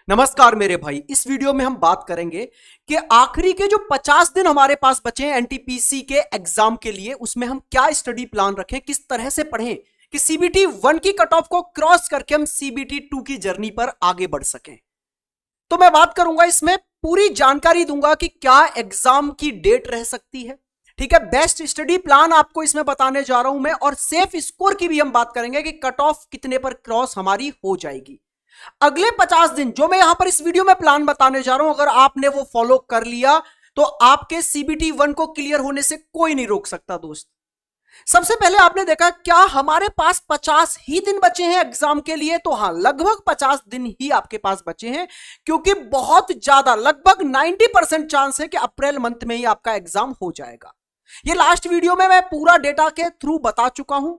नमस्कार मेरे भाई। इस वीडियो में हम बात करेंगे कि आखिरी के जो 50 दिन हमारे पास बचे हैं एनटीपीसी के एग्जाम के लिए, उसमें हम क्या स्टडी प्लान रखें, किस तरह से पढ़ें कि सीबीटी 1 की कट ऑफ को क्रॉस करके हम सीबीटी 2 की जर्नी पर आगे बढ़ सकें। तो मैं बात करूंगा, इसमें पूरी जानकारी दूंगा कि क्या एग्जाम की डेट रह सकती है, ठीक है। बेस्ट स्टडी प्लान आपको इसमें बताने जा रहा हूं मैं, और सेफ स्कोर की भी हम बात करेंगे कि कट ऑफ कितने पर क्रॉस हमारी हो जाएगी। अगले 50 दिन जो मैं यहां पर इस वीडियो में प्लान बताने जा रहा हूं, अगर आपने वो फॉलो कर लिया तो आपके सीबीटी 1 को क्लियर होने से कोई नहीं रोक सकता दोस्त। सबसे पहले आपने देखा क्या हमारे पास 50 ही दिन बचे हैं एग्जाम के लिए, तो हां, लगभग 50 दिन ही आपके पास बचे हैं, क्योंकि बहुत ज्यादा लगभग 90% चांस है कि अप्रैल मंथ में ही आपका एग्जाम हो जाएगा। ये लास्ट वीडियो में मैं पूरा डेटा के थ्रू बता चुका हूं,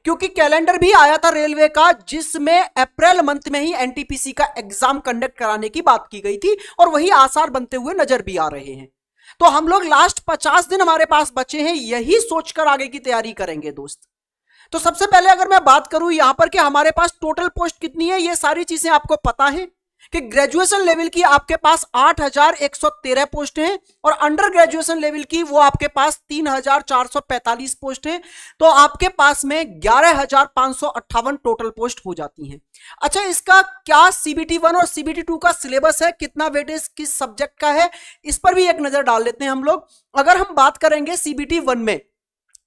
क्योंकि कैलेंडर भी आया था रेलवे का जिसमें अप्रैल मंथ में ही एनटीपीसी का एग्जाम कंडक्ट कराने की बात की गई थी, और वही आसार बनते हुए नजर भी आ रहे हैं। तो हम लोग लास्ट 50 दिन हमारे पास बचे हैं, यही सोचकर आगे की तैयारी करेंगे दोस्त। तो सबसे पहले अगर मैं बात करूं यहां पर कि हमारे पास टोटल पोस्ट कितनी है, ये सारी चीजें आपको पता है कि ग्रेजुएशन लेवल की आपके पास 8113 पोस्ट हैं, और अंडर ग्रेजुएशन लेवल की वो आपके पास 3445 पोस्ट हैं। तो आपके पास में 11558 टोटल पोस्ट हो जाती हैं। अच्छा, इसका क्या सीबीटी 1 और सीबीटी 2 का सिलेबस है, कितना वेटेज किस सब्जेक्ट का है, इस पर भी एक नजर डाल लेते हैं हम लोग। अगर हम बात करेंगे सीबीटी 1 में,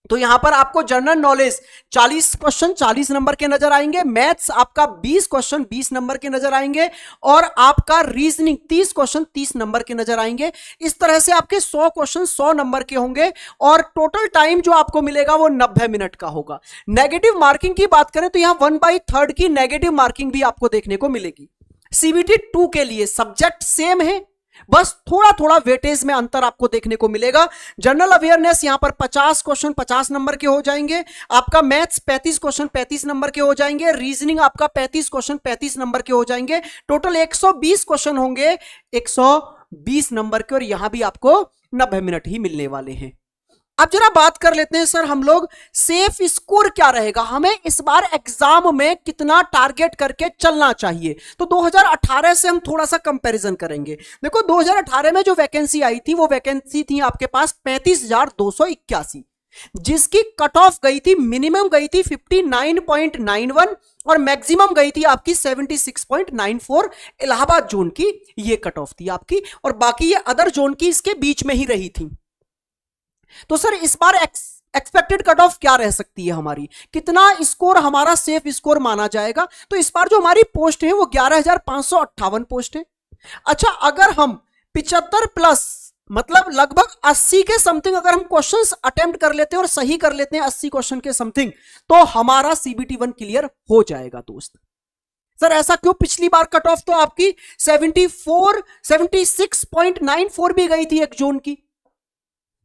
तो यहां पर आपको जनरल नॉलेज 40 क्वेश्चन 40 नंबर के नजर आएंगे, मैथ्स आपका 20 क्वेश्चन 20 नंबर के नजर आएंगे, और आपका रीजनिंग 30 क्वेश्चन 30 नंबर के नजर आएंगे। इस तरह से आपके 100 क्वेश्चन 100 नंबर के होंगे, और टोटल टाइम जो आपको मिलेगा वो 90 मिनट का होगा। नेगेटिव मार्किंग की बात करें तो यहां 1/3 की नेगेटिव मार्किंग भी आपको देखने को मिलेगी। सीबीटी 2 के लिए सब्जेक्ट सेम है, बस थोड़ा थोड़ा वेटेज में अंतर आपको देखने को मिलेगा। जनरल अवेयरनेस यहां पर 50 क्वेश्चन 50 नंबर के हो जाएंगे, आपका मैथ्स 35 क्वेश्चन 35 नंबर के हो जाएंगे, रीजनिंग आपका 35 क्वेश्चन 35 नंबर के हो जाएंगे। टोटल 120 क्वेश्चन होंगे 120 नंबर के, और यहां भी आपको 90 मिनट ही मिलने वाले हैं। अब जरा बात कर लेते हैं सर हम लोग सेफ स्कोर क्या रहेगा, हमें इस बार एग्जाम में कितना टारगेट करके चलना चाहिए। तो 2018 से हम थोड़ा सा कंपैरिजन करेंगे। देखो 2018 में जो वैकेंसी आई थी वो वैकेंसी थी आपके पास 35,281, जिसकी कट ऑफ गई थी, मिनिमम गई थी 59.91 और मैक्सिमम गई थी आपकी 76.94। इलाहाबाद जोन की ये कट ऑफ थी आपकी, और बाकी ये अदर जोन की इसके बीच में ही रही थी। तो सर इस बार एक्सपेक्टेड कट ऑफ क्या रह सकती है हमारी, कितना स्कोर हमारा सेफ स्कोर माना जाएगा। तो इस बार जो हमारी पोस्ट है वो 11,558 पोस्ट है। अच्छा, अगर हम 75 प्लस मतलब लगभग 80 के समथिंग अगर हम क्वेश्चंस अटेम्प्ट कर लेते हैं और सही कर लेते हैं 80 क्वेश्चन के समथिंग, तो हमारा सीबीटी 1 क्लियर हो जाएगा दोस्त। सर ऐसा क्यों, पिछली बार कट ऑफ तो आपकी 76.94 भी गई थी एक जोन की।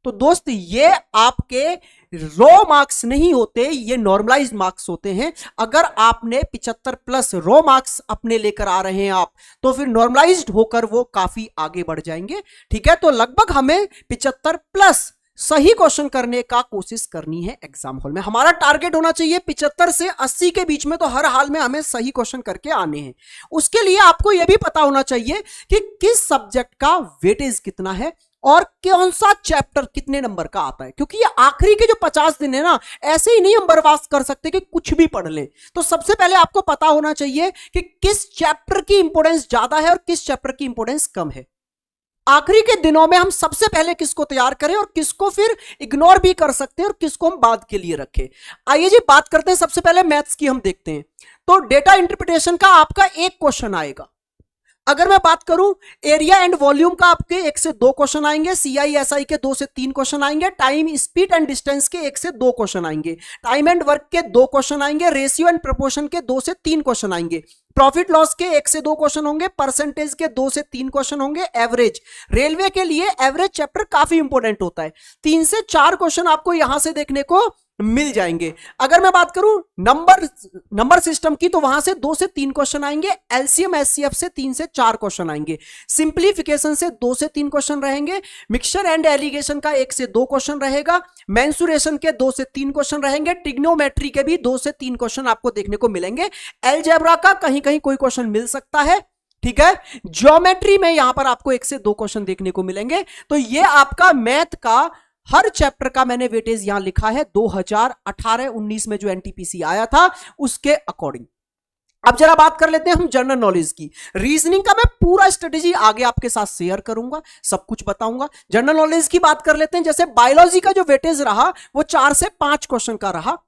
तो दोस्त ये आपके रॉ मार्क्स नहीं होते, ये नॉर्मलाइज्ड मार्क्स होते हैं। अगर आपने 75 प्लस रॉ मार्क्स अपने लेकर आ रहे हैं आप, तो फिर नॉर्मलाइज्ड होकर वो काफी आगे बढ़ जाएंगे, ठीक है। तो लगभग हमें 75 प्लस सही क्वेश्चन करने का कोशिश करनी है एग्जाम हॉल में। हमारा टारगेट होना चाहिए 75 से 80 के बीच में, तो हर हाल में हमें सही क्वेश्चन करके आने हैं। उसके लिए आपको यह भी पता होना चाहिए कि किस सब्जेक्ट का वेटेज कितना है और कौन सा चैप्टर कितने नंबर का आता है, क्योंकि ये आखिरी के जो 50 दिन है ना, ऐसे ही नहीं हम बर्बाद कर सकते कि कुछ भी पढ़ लें। तो सबसे पहले आपको पता होना चाहिए कि किस चैप्टर की इंपोर्टेंस ज्यादा है और किस चैप्टर की इंपोर्टेंस कम है। आखिरी के दिनों में हम सबसे पहले किसको तैयार करें और किसको फिर इग्नोर भी कर सकते हैं और किसको हम बाद के लिए रखें। आइए जी बात करते हैं, सबसे पहले मैथ्स की हम देखते हैं। तो डेटा इंटरप्रिटेशन का आपका एक क्वेश्चन आएगा। अगर मैं बात करूं एरिया एंड वॉल्यूम का, आपके 1 से 2 क्वेश्चन आएंगे, CISI के 2 से 3 क्वेश्चन आएंगे, टाइम स्पीड एंड डिस्टेंस के 1 से 2 क्वेश्चन आएंगे, टाइम एंड वर्क के 2 क्वेश्चन आएंगे, रेशियो एंड प्रोपोर्शन के 2 से 3 क्वेश्चन आएंगे, प्रॉफिट लॉस के 1 से 2 क्वेश्चन होंगे, परसेंटेज के 2 से 3 क्वेश्चन होंगे, एवरेज। रेलवे के लिए एवरेज चैप्टर काफी इंपॉर्टेंट होता है, 3 से 4 क्वेश्चन आपको यहां से देखने को मिल जाएंगे। अगर मैं बात करूं नंबर सिस्टम की, तो वहां से 2 से 3 क्वेश्चन आएंगे, एलसीएम एचसीएफ से 3 से 4 क्वेश्चन आएंगे, सिंप्लीफिकेशन से 2 से 3 क्वेश्चन रहेंगे, मिक्सचर एंड एलिगेशन का 1 से 2 क्वेश्चन रहेगा, मेंसुरेशन के 2 से 3 क्वेश्चन रहेंगे, ट्रिग्नोमेट्री के भी 2 से 3 क्वेश्चन आपको देखने को मिलेंगे, अलजेब्रा का कहीं कहीं कोई क्वेश्चन मिल सकता है, ठीक है। ज्योमेट्री में यहां पर आपको 1 से 2 क्वेश्चन देखने को मिलेंगे। तो ये आपका मैथ का हर चैप्टर का मैंने वेटेज यहां लिखा है 2018-19 में जो एनटीपीसी आया था उसके अकॉर्डिंग। अब जरा बात कर लेते हैं हम जनरल नॉलेज की। रीजनिंग का मैं पूरा स्ट्रेटेजी आगे आपके साथ शेयर करूंगा, सब कुछ बताऊंगा। जनरल नॉलेज की बात कर लेते हैं। जैसे बायोलॉजी का जो वेटेज रहा वो 4 से 5 क्वेश्चन का रहा।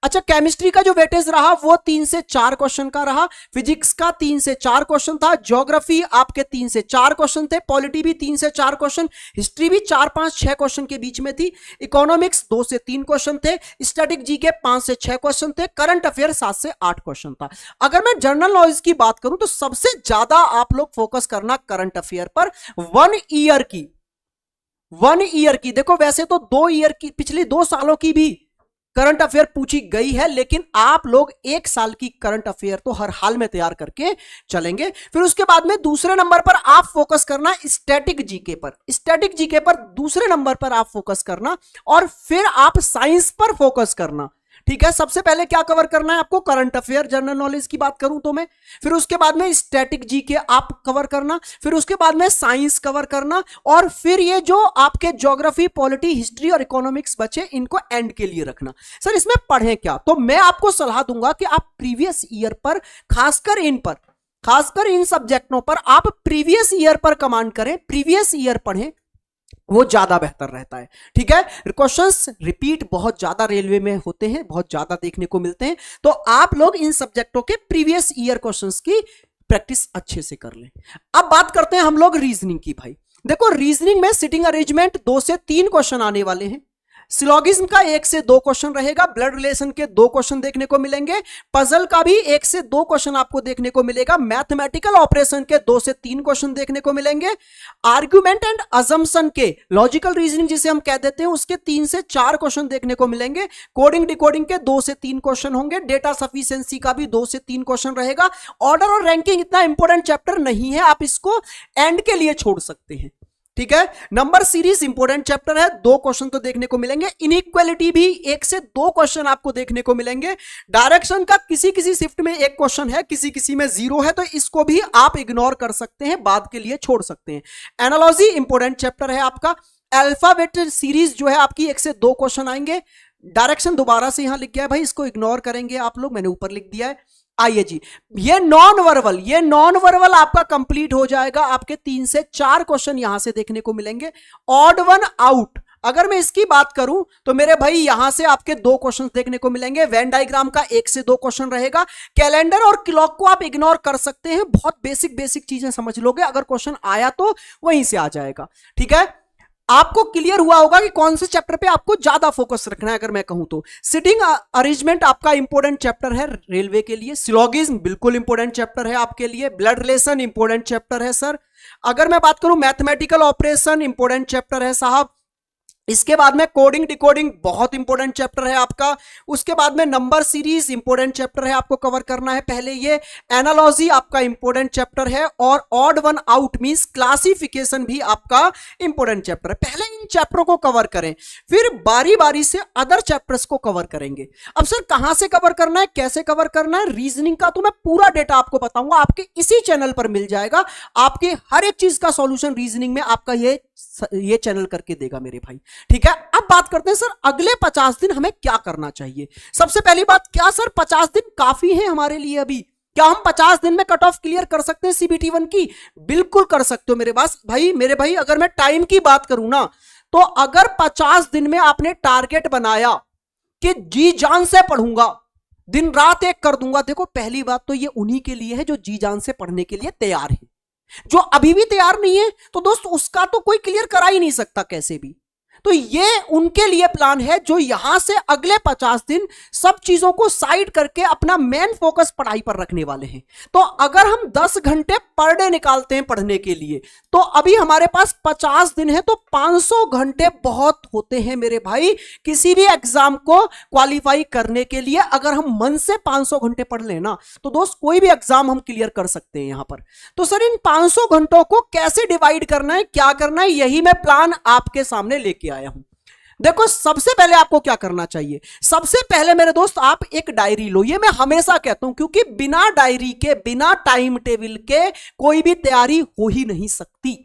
अच्छा, केमिस्ट्री का जो वेटेज रहा वो 3 से 4 क्वेश्चन का रहा। फिजिक्स का 3 से 4 क्वेश्चन था। ज्योग्राफी आपके 3 से 4 क्वेश्चन थे। पॉलिटी भी 3 से 4 क्वेश्चन। हिस्ट्री भी 4, 5, 6 क्वेश्चन के बीच में थी। इकोनॉमिक्स 2 से 3 क्वेश्चन थे। स्टैटिक जीके 5 से 6 क्वेश्चन थे। करंट अफेयर 7 से 8 क्वेश्चन था। अगर मैं जनरल नॉलेज की बात करूं तो सबसे ज्यादा आप लोग फोकस करना करंट अफेयर पर। 1 ईयर की देखो, वैसे तो 2 ईयर की, पिछली 2 सालों की भी करंट अफेयर पूछी गई है, लेकिन आप लोग 1 साल की करंट अफेयर तो हर हाल में तैयार करके चलेंगे। फिर उसके बाद में दूसरे नंबर पर आप फोकस करना स्टैटिक जीके पर। स्टैटिक जीके पर दूसरे नंबर पर आप फोकस करना, और फिर आप साइंस पर फोकस करना। ठीक है, सबसे पहले क्या कवर करना है आपको? Current affair. जनरल नॉलेज की बात करूं तो मैं, फिर उसके बाद में स्टैटिक जीके आप कवर करना, फिर उसके बाद में साइंस कवर करना, और फिर ये जो आपके ज्योग्राफी, पॉलिटी, हिस्ट्री और इकोनॉमिक्स बचे इनको एंड के लिए रखना। सर इसमें पढ़ें क्या? तो मैं आपको सलाह दूंगा कि आप प्रीवियस ईयर पर, खासकर इन सब्जेक्टों पर आप प्रीवियस ईयर पर कमांड करें, प्रीवियस ईयर पढ़ें, वो ज्यादा बेहतर रहता है। ठीक है, क्वेश्चंस रिपीट बहुत ज्यादा रेलवे में होते हैं, बहुत ज्यादा देखने को मिलते हैं, तो आप लोग इन सब्जेक्टों के प्रीवियस ईयर क्वेश्चंस की प्रैक्टिस अच्छे से कर लें। अब बात करते हैं हम लोग रीजनिंग की। भाई देखो, रीजनिंग में सिटिंग अरेंजमेंट 2 से 3 क्वेश्चन आने वाले हैं। सिलोगिज्म का 1 से 2 क्वेश्चन रहेगा। ब्लड रिलेशन के 2 क्वेश्चन देखने को मिलेंगे। पजल का भी 1 से 2 क्वेश्चन आपको देखने को मिलेगा। मैथमेटिकल ऑपरेशन के 2 से 3 क्वेश्चन देखने को मिलेंगे। आर्ग्यूमेंट एंड अजम्पशन के, लॉजिकल रीजनिंग जिसे हम कह देते हैं, उसके 3 से 4 क्वेश्चन देखने को मिलेंगे। कोडिंग डिकोडिंग के 2 से 3 क्वेश्चन होंगे। डेटा सफिशिएंसी का भी 2 से 3 क्वेश्चन रहेगा। ऑर्डर और रैंकिंग इतना इंपॉर्टेंट चैप्टर नहीं है, आप इसको एंड के लिए छोड़ सकते हैं। ठीक है, नंबर सीरीज इंपॉर्टेंट चैप्टर है, 2 क्वेश्चन तो देखने को मिलेंगे। इनइक्वालिटी भी 1 से 2 क्वेश्चन आपको देखने को मिलेंगे। डायरेक्शन का किसी किसी शिफ्ट में 1 क्वेश्चन है, किसी किसी में 0 है, तो इसको भी आप इग्नोर कर सकते हैं, बाद के लिए छोड़ सकते हैं। एनालॉजी इंपॉर्टेंट चैप्टर है आपका। अल्फाबेट सीरीज जो है आपकी 1 से 2 क्वेश्चन आएंगे। डायरेक्शन दोबारा से यहां लिख गया है भाई, इसको इग्नोर करेंगे आप लोग, मैंने ऊपर लिख दिया है। आइए जी, ये नॉन वर्बल आपका कंप्लीट हो जाएगा। आपके 3 से 4 क्वेश्चन यहां से देखने को मिलेंगे। ऑड वन आउट, अगर मैं इसकी बात करूं तो मेरे भाई यहां से आपके 2 क्वेश्चन देखने को मिलेंगे। वेन डायग्राम का 1 से 2 क्वेश्चन रहेगा। कैलेंडर और क्लॉक को आप इग्नोर कर सकते हैं, बहुत बेसिक चीजें समझ लोगे, अगर क्वेश्चन आया तो वहीं से आ जाएगा। ठीक है, आपको क्लियर हुआ होगा कि कौन से चैप्टर पे आपको ज्यादा फोकस रखना है। अगर मैं कहूं तो सिटिंग अरेंजमेंट आपका इंपॉर्टेंट चैप्टर है रेलवे के लिए। सिलोगिज्म बिल्कुल इंपॉर्टेंट चैप्टर है आपके लिए। ब्लड रिलेशन इंपॉर्टेंट चैप्टर है सर। अगर मैं बात करूं मैथमेटिकल ऑपरेशन इंपॉर्टेंट चैप्टर है साहब। इसके बाद में कोडिंग डिकोडिंग बहुत इंपॉर्टेंट चैप्टर है आपका। उसके बाद में नंबर सीरीज इंपॉर्टेंट चैप्टर है, आपको कवर करना है पहले ये। एनालॉजी आपका इंपॉर्टेंट चैप्टर है, और odd one out means classification भी आपका इंपॉर्टेंट चैप्टर है। पहले इन चैप्टरों को कवर करें, फिर बारी बारी से अदर चैप्टर्स को कवर करेंगे। अब सर कहां से कवर करना है, कैसे कवर करना है? रीजनिंग का तो मैं पूरा डेटा आपको बताऊंगा, आपके इसी चैनल पर मिल जाएगा। आपके हर एक चीज का सॉल्यूशन रीजनिंग में आपका ये चैनल करके देगा मेरे भाई। ठीक है, अब बात करते हैं सर अगले 50 दिन हमें क्या करना चाहिए। सबसे पहली बात, क्या सर 50 दिन काफी है हमारे लिए? अभी क्या हम 50 दिन में कट ऑफ क्लियर कर सकते हैं सीबीटी 1 की? बिल्कुल कर सकते हो मेरे भाई। अगर मैं टाइम की बात करूं ना, तो अगर 50 दिन में आपने टारगेट बनाया कि जी जान से पढ़ूंगा, दिन रात एक कर दूंगा, देखो पहली बात तो ये उन्हीं के लिए है जो जी जान से पढ़ने के लिए तैयार है। जो अभी भी तैयार नहीं है तो दोस्त उसका तो कोई क्लियर करा ही नहीं सकता कैसे भी। तो ये उनके लिए प्लान है जो यहां से अगले 50 दिन सब चीजों को साइड करके अपना मेन फोकस पढ़ाई पर रखने वाले हैं। तो अगर हम 10 घंटे पर डे निकालते हैं पढ़ने के लिए, तो अभी हमारे पास 50 दिन है, तो 500 घंटे बहुत होते हैं मेरे भाई किसी भी एग्जाम को क्वालिफाई करने के लिए। अगर हम मन से 500 घंटे पढ़ लेना तो दोस्त कोई भी एग्जाम हम क्लियर कर सकते हैं यहां पर। तो सर इन 500 घंटों को कैसे डिवाइड करना है, क्या करना है, यही मैं प्लान आपके सामने लेके आया हूं। देखो सबसे पहले आपको क्या करना चाहिए, सबसे पहले मेरे दोस्त आप एक डायरी लो। ये मैं हमेशा कहता हूं, क्योंकि बिना डायरी के, बिना टाइम टेबल के कोई भी तैयारी हो ही नहीं सकती।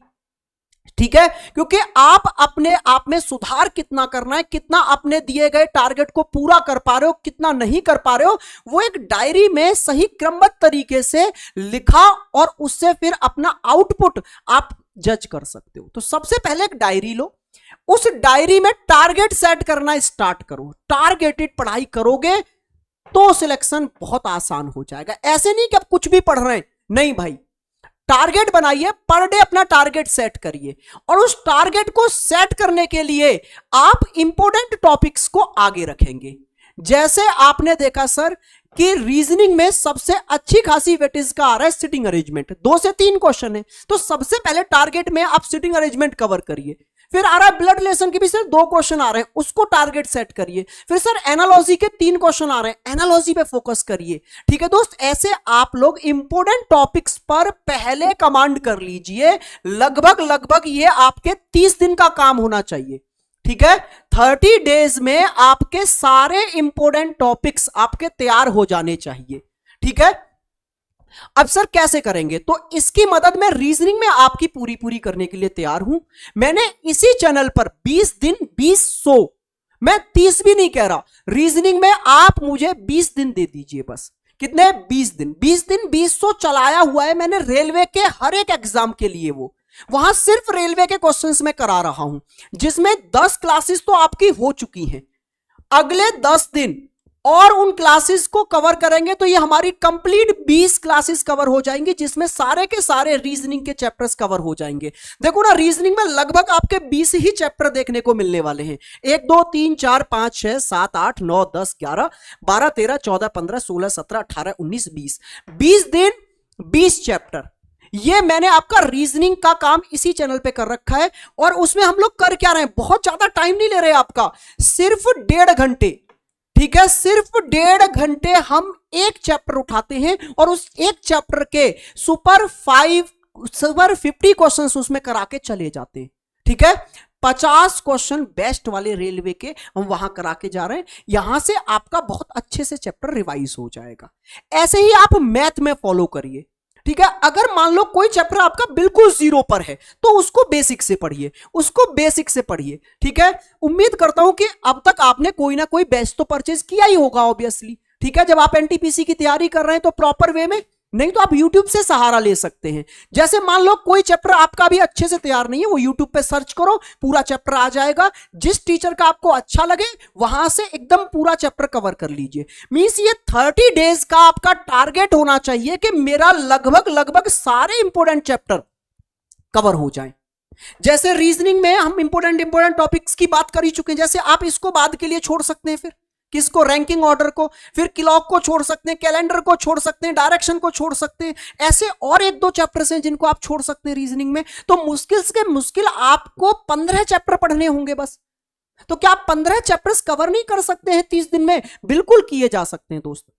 ठीक है, क्योंकि आप अपने आप में सुधार कितना करना है, कितना अपने दिए गए टारगेट को पूरा कर पा रहे हो, कितना नहीं कर पा रहे हो, वो एक डायरी में सही क्रमबद्ध तरीके से लिखा और उससे फिर अपना आउटपुट आप जज कर सकते हो। तो सबसे पहले एक डायरी लो, उस डायरी में टारगेट सेट करना स्टार्ट करो। टारगेटेड पढ़ाई करोगे तो सिलेक्शन बहुत आसान हो जाएगा। ऐसे नहीं कि आप कुछ भी पढ़ रहे हैं, नहीं भाई, टारगेट बनाइए, पर डे अपना टारगेट सेट करिए, और उस टारगेट को सेट करने के लिए आप इंपॉर्टेंट टॉपिक्स को आगे रखेंगे। जैसे आपने देखा सर कि रीजनिंग में सबसे अच्छी खासी वेटेज का आ रहा है सिटिंग अरेंजमेंट, 2 से 3 क्वेश्चन है, तो सबसे पहले टारगेट में आप सिटिंग अरेंजमेंट कवर करिए। फिर आ रहा है ब्लड रिलेशन के भी सर 2 क्वेश्चन आ रहे हैं, उसको टारगेट सेट करिए। फिर सर एनालॉजी के 3 क्वेश्चन आ रहे हैं, एनालॉजी पे फोकस करिए। ठीक है दोस्त, ऐसे आप लोग इंपॉर्टेंट टॉपिक्स पर पहले कमांड कर लीजिए। लगभग ये आपके 30 दिन का काम होना चाहिए। ठीक है, 30 डेज में आपके सारे इंपॉर्टेंट टॉपिक्स आपके तैयार हो जाने चाहिए। ठीक है, अब सर कैसे करेंगे, तो इसकी मदद में रीजनिंग में आपकी पूरी करने के लिए तैयार हूं। मैंने इसी चैनल पर 20 दिन 20 मैं 30 भी नहीं कह रहा, रीजनिंग में आप मुझे 20 दिन दे दीजिए बस। कितने? 20 दिन। 20 दिन 20 चलाया हुआ है मैंने रेलवे के हर एक एग्जाम के लिए। वो वहां सिर्फ रेलवे के क्वेश्चंस में करा रहा हूं, जिसमें 10 क्लासेस तो आपकी हो चुकी हैं। अगले 10 दिन और उन क्लासेस को कवर करेंगे तो ये हमारी कंप्लीट 20 क्लासेस कवर हो जाएंगी, जिसमें सारे के सारे रीजनिंग के चैप्टर्स कवर हो जाएंगे। देखो ना, रीजनिंग में लगभग आपके 20 ही चैप्टर देखने को मिलने वाले हैं। 1 2 3 4 5 6 7 8 9 10 11 12 13 14 15 16 17 18 19 20 20 दिन 20 चैप्टर। ये मैंने आपका रीजनिंग का काम इसी चैनल पे कर रखा है, और उसमें हम लोग कर क्या रहे हैं, बहुत ज्यादा टाइम नहीं ले रहे आपका, सिर्फ 1.5 घंटे। ठीक है, सिर्फ 1.5 घंटे हम एक चैप्टर उठाते हैं और उस एक चैप्टर के सुपर 50 क्वेश्चंस उसमें करा के चले जाते हैं। ठीक है, 50 क्वेश्चन बेस्ट वाले रेलवे के हम वहां करा के जा रहे हैं। यहां से आपका बहुत अच्छे से चैप्टर रिवाइज हो जाएगा। ऐसे ही आप मैथ में फॉलो करिए। ठीक है, अगर मान लो कोई चैप्टर आपका बिल्कुल 0 पर है तो उसको बेसिक से पढ़िए, उसको बेसिक से पढ़िए। ठीक है, उम्मीद करता हूं कि अब तक आपने कोई ना कोई बैच तो परचेज किया ही होगा ऑब्वियसली। ठीक है, जब आप एनटीपीसी की तैयारी कर रहे हैं तो प्रॉपर वे में, नहीं तो आप YouTube से सहारा ले सकते हैं। जैसे मान लो कोई चैप्टर आपका भी अच्छे से तैयार नहीं है, वो YouTube पे सर्च करो, पूरा चैप्टर आ जाएगा। जिस टीचर का आपको अच्छा लगे वहां से एकदम पूरा चैप्टर कवर कर लीजिए। मींस ये 30 डेज का आपका टारगेट होना चाहिए कि मेरा लगभग सारे इंपॉर्टेंट चैप्टर कवर हो जाए। जैसे रीजनिंग में हम इंपॉर्टेंट टॉपिक्स की बात कर ही चुके हैं, जैसे आप इसको बाद के लिए छोड़ सकते हैं, फिर किसको, रैंकिंग ऑर्डर को, फिर क्लॉक को छोड़ सकते हैं, कैलेंडर को छोड़ सकते हैं, डायरेक्शन को छोड़ सकते हैं। ऐसे और 1-2 चैप्टर्स हैं जिनको आप छोड़ सकते हैं रीजनिंग में। तो मुश्किल से मुश्किल आपको 15 चैप्टर पढ़ने होंगे बस। तो क्या आप 15 चैप्टर्स कवर नहीं कर सकते हैं 30 दिन में? बिल्कुल किए जा सकते हैं दोस्तों।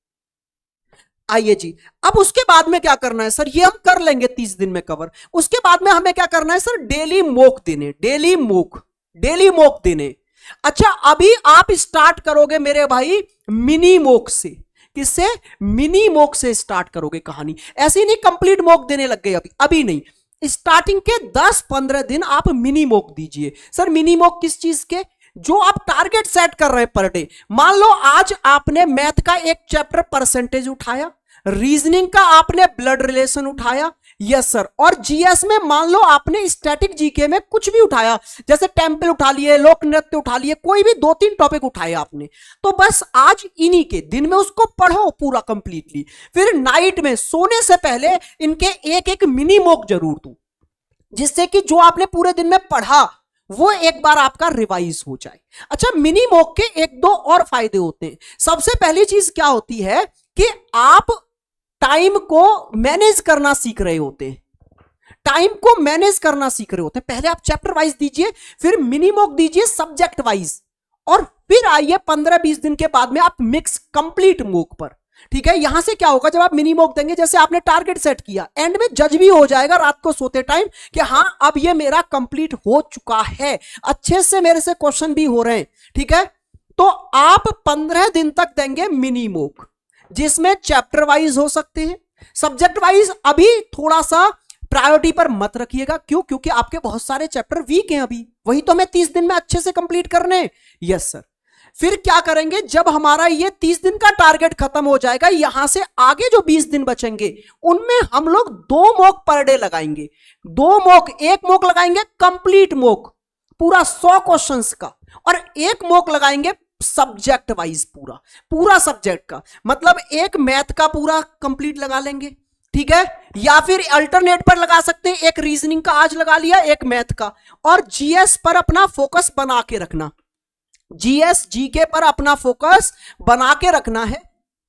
आइए जी, अब उसके बाद में क्या करना है सर, ये हम कर लेंगे 30 दिन में कवर। उसके बाद में हमें क्या करना है सर, डेली मॉक देने, डेली मॉक देने। अच्छा, अभी आप स्टार्ट करोगे मेरे भाई मिनी मॉक से। किससे? मिनी मॉक से स्टार्ट करोगे कहानी। ऐसे ही नहीं कंप्लीट मॉक देने लग गए अभी नहीं, स्टार्टिंग के 10-15 दिन आप मिनी मॉक दीजिए। सर मिनी मॉक किस चीज के? जो आप टारगेट सेट कर रहे हैं पर डे। मान लो आज आपने मैथ का एक चैप्टर परसेंटेज उठाया, रीजनिंग का आपने ब्लड रिलेशन उठाया, यस सर, और जीएस में मान लो आपने स्टैटिक जीके में कुछ भी उठाया, जैसे टेम्पल उठा लिए, लोक नृत्य उठा लिए, कोई भी 2-3 टॉपिक उठाए आपने, तो बस आज इन्हीं के दिन में उसको पढ़ो पूरा कंप्लीटली। फिर नाइट में सोने से पहले इनके एक मिनी मॉक जरूर दो, जिससे कि जो आपने पूरे दिन में पढ़ा वो एक बार आपका रिवाइज हो जाए। अच्छा, मिनी मॉक के 1-2 और फायदे होते हैं। सबसे पहली चीज क्या होती है कि आप टाइम को मैनेज करना सीख रहे होते हैं, टाइम को मैनेज करना सीख रहे होते हैं। पहले आप चैप्टर वाइज दीजिए, फिर मिनी मॉक दीजिए सब्जेक्ट वाइज, और फिर आइए 15-20 दिन के बाद में आप मिक्स कंप्लीट मॉक पर। ठीक है, यहां से क्या होगा, जब आप मिनी मॉक देंगे, जैसे आपने टारगेट सेट किया, एंड में जज भी हो जाएगा रात को सोते टाइम कि हां अब ये मेरा कंप्लीट हो चुका है, अच्छे से मेरे से क्वेश्चन भी हो रहे हैं। ठीक है, तो आप 15 दिन तक देंगे मिनी मॉक, जिसमें चैप्टर वाइज हो सकते हैं, सब्जेक्ट वाइज अभी थोड़ा सा प्रायोरिटी पर मत रखिएगा। क्यों? क्योंकि आपके बहुत सारे चैप्टर वीक हैं अभी, वही तो हमें 30 दिन में अच्छे से कंप्लीट करने हैं। Yes sir. फिर क्या करेंगे, जब हमारा ये 30 दिन का टारगेट खत्म हो जाएगा, यहां से आगे जो 20 दिन बचेंगे उनमें हम लोग 2 मॉक पर डे लगाएंगे। 2 मॉक, एक मॉक लगाएंगे कंप्लीट मॉक पूरा 100 क्वेश्चंस का, और एक मॉक लगाएंगे सब्जेक्ट वाइज पूरा पूरा सब्जेक्ट का, मतलब एक मैथ का पूरा कंप्लीट लगा लेंगे। ठीक है, या फिर अल्टरनेट पर लगा सकते हैं, एक रीजनिंग का आज लगा लिया, एक मैथ का, और जीएस पर अपना फोकस बना के रखना, जीएस जीके पर अपना फोकस बना के रखना है।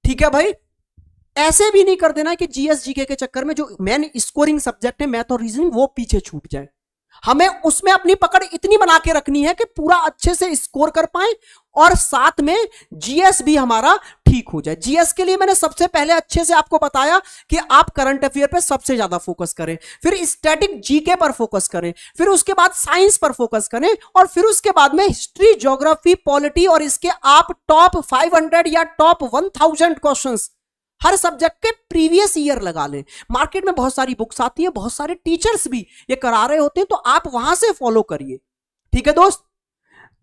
ठीक है भाई, ऐसे भी नहीं कर देना कि जीएस जीके के चक्कर में जो मेन स्कोरिंग सब्जेक्ट है मैथ और रीजनिंग वो पीछे छूट जाए। हमें उसमें अपनी पकड़ इतनी बना के रखनी है कि पूरा अच्छे से स्कोर कर पाए, और साथ में जीएस भी हमारा ठीक हो जाए। जीएस के लिए मैंने सबसे पहले अच्छे से आपको बताया कि आप करंट अफेयर पे सबसे ज्यादा फोकस करें, फिर स्टैटिक जीके पर फोकस करें, फिर उसके बाद साइंस पर फोकस करें, और फिर उसके बाद में हिस्ट्री, ज्योग्राफी, पॉलिटी, और इसके आप टॉप 500 या टॉप 1000 क्वेश्चंस हर सब्जेक्ट के प्रीवियस ईयर लगा लें। मार्केट में बहुत सारी बुक्स आती है, बहुत सारे टीचर्स भी ये करा रहे होते हैं, तो आप वहां से फॉलो करिए। ठीक है दोस्त,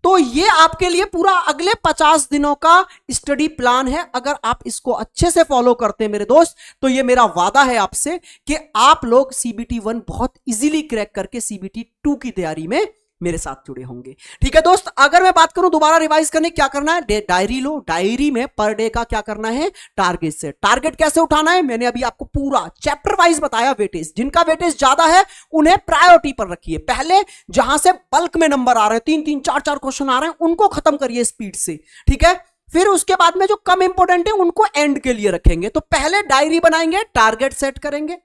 तो ये आपके लिए पूरा अगले 50 दिनों का स्टडी प्लान है। अगर आप इसको अच्छे से फॉलो करते हैं मेरे दोस्त, तो ये मेरा वादा है आपसे कि आप लोग CBT 1 बहुत इजीली क्रैक करके CBT 2 की तैयारी में मेरे साथ जुड़े होंगे। ठीक है दोस्त, अगर मैं बात करूं दोबारा रिवाइज करने क्या करना है, डायरी लो, डायरी में पर डे का क्या करना है, टारगेट से। टारगेट कैसे उठाना है, मैंने अभी आपको पूरा चैप्टर वाइज बताया। वेटेज, जिनका वेटेज ज्यादा है उन्हें प्रायोरिटी पर रखिए, पहले जहां से बल्क में नंबर आ रहे हैं, 3-3, 4-4 क्वेश्चन आ रहे हैं, उनको खत्म करिए स्पीड से। ठीक है, फिर उसके बाद में जो कम इंपॉर्टेंट है उनको एंड के लिए रखेंगे। तो पहले डायरी बनाएंगे, टारगेट सेट करेंगे,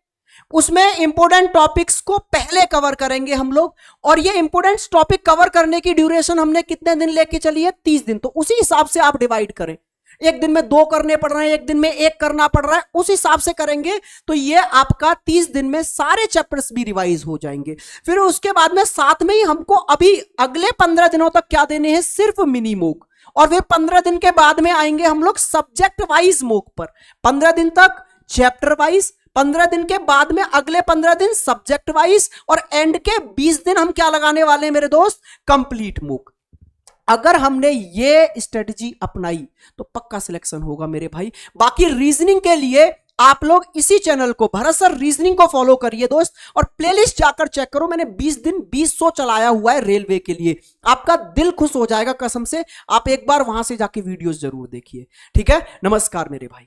उसमें इंपोर्टेंट टॉपिक्स को पहले कवर करेंगे हम लोग, और ये इंपोर्टेंट टॉपिक कवर करने की ड्यूरेशन हमने कितने दिन लेके चली है, 30 दिन। तो उसी हिसाब से आप डिवाइड करें, एक दिन में 2 करने पड़ रहे हैं, एक दिन में 1 करना पड़ रहा है, उस हिसाब से करेंगे तो ये आपका 30 दिन में सारे चैप्टर्स भी रिवाइज हो जाएंगे। फिर उसके बाद में साथ में ही हमको अभी अगले 15 दिनों तक क्या देने हैं, सिर्फ मिनी मॉक, और फिर 15 दिन के बाद में आएंगे हम लोग सब्जेक्ट वाइज मॉक पर। 15 दिन तक चैप्टर वाइज, 15 दिन के बाद में अगले 15 दिन सब्जेक्ट वाइज, और एंड के 20 दिन हम क्या लगाने वाले हैं मेरे दोस्त, कंप्लीट मॉक। अगर हमने ये स्ट्रेटजी अपनाई तो पक्का सिलेक्शन होगा मेरे भाई। बाकी रीजनिंग के लिए आप लोग इसी चैनल को, भरत सर रीजनिंग को फॉलो करिए दोस्त, और प्लेलिस्ट जाकर चेक करो, मैंने 20 दिन 200 चलाया हुआ है रेलवे के लिए। आपका दिल खुश हो जाएगा कसम से, आप एक बार वहां से जाके वीडियोस जरूर देखिए। ठीक है, नमस्कार मेरे भाई।